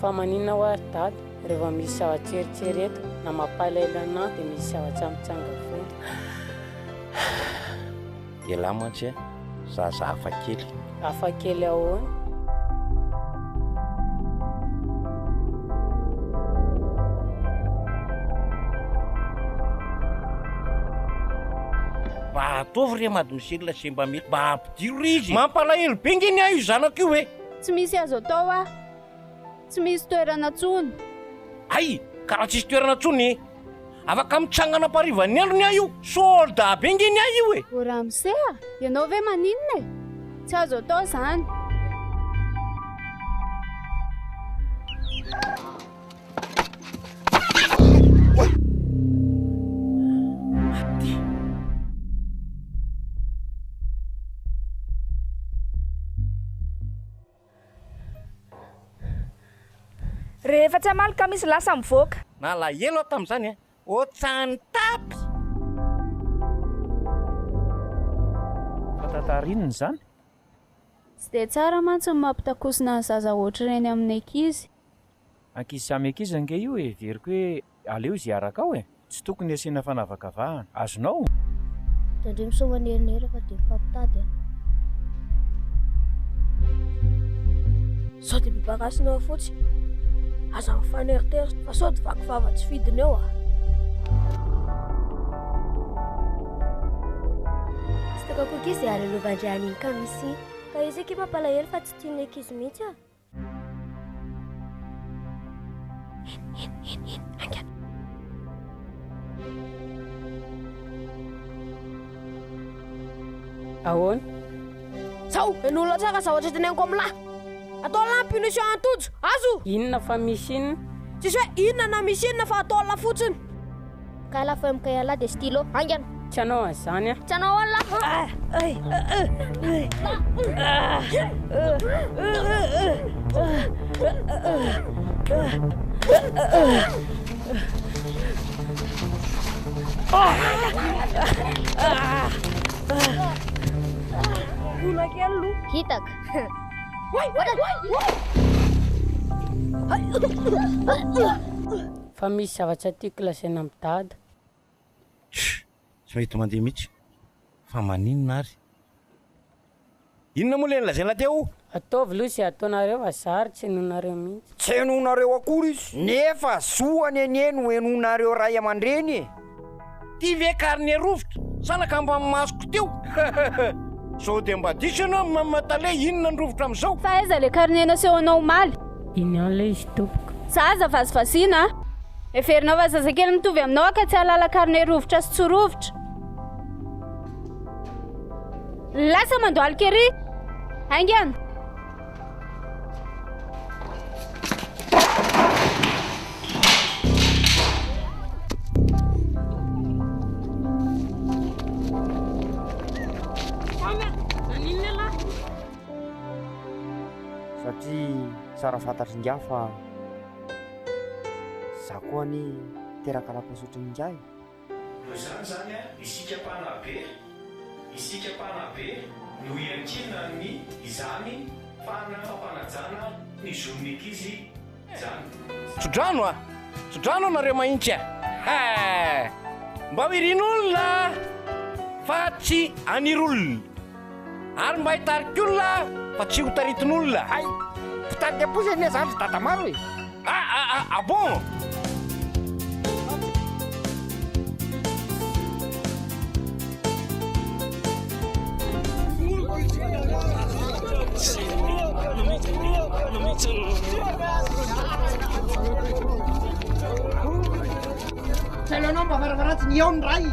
Fa maninona ho ary dady, rehefa misy zavatra eritrereto na mampalailana dia misy zavatra mitsanga foana. Dia lamantsy zaza hafakely. Hafakely ahoana? Mba ataovy re mademoiselle se mba mety mba ampidiro izy. Mampalahelo be nge ny ahy io zanako io e. Tsy misy azo atao a. Tsy misy toerana tsony. Ay, karaha tsisy toerana tsony. Afaka mitsangana am-parivan'ny andro ny ahy io. Solda be nge ny ahy io e. O Ramsea, ianao ve maninona e? Tsy azo atao zany. Rehefa tsy hamalika misy lasa mivoaka. Na lahelo aho tamin'izany e. Ohatrany tapy. Fantatarinina izany? Tsy dia tsara mantsy ny mampitakosina ny zaza ohatr'ireny amin'ny ankizy. Ankizy samy ankizy ange io e, veriko hoe aleo izy araka ao e. Tsy tokony asiana fanavakavahana. Azonao? Tandremo somanerinera fa dia mifampitady. Sao dia mibagasina fotsy. Aza mifaneritery fa sao dia vakivava tsy fidiny eo a. Tsy tokako ankizy ary lovandriany kamisi. Ka izy eky mampalahelo fa tsy tian'ny ankizy mihitsy a. Angana. Ahoana? Sao, en'olona tsara za ohatra teneniko amin'lahy. Atao lampy io nisy antojo, azo! Inona fa misy inona? Tsisy hoe inona na misy inona fa atao la fotsiny. Ka la fa mikay ala dia stylo. Angana. Tsy anao an'izany a? Tsy anao ala. Luna kely. Hitaka. Fa misy zavatra tiako lasaina amin'ny dada. Tsy mahita mandeha mihitsy. Fa maninona ary? Inona moa ilay lazaina teo? Ataovy loha izay ataonareo azary tsy henonareo mihitsy. Tsy henonareo akory izy. Nefa zoany eneno henonareo ray aman-dreny e. Ty ve karne rovitra? Sanaka mba masoko teo. Sao dia mba diso ianao mamatale inona ny rovitra amin'izao? Fa aiza le karnena sehonao omaly? Iny ihany ilay izy tompoko. Zaza vasivasina. Eferinao fa zazakely mitovy aminao ka tsy halala karne rovitra sy tsy rovitra. Lasa mandoaly kery. Haingana. Satria tsara fantatry inga fa za koa ny teraka lapasotry ingay. Noho izany zany a isika mpanabe no iankina ny izany fanampanajana ny zon'ny ankizy zany. Sodrano a! Sodrano anareo mahitsy a! Mba ho irin'olona fa tsy anir'olona. Ary mba hitarik'olona fa tsy ho taritin'olona. Ay, mpitarika posy zany ry dada maro e. Ah bon? Sailonao mba varavaratsy ny ao ny ray.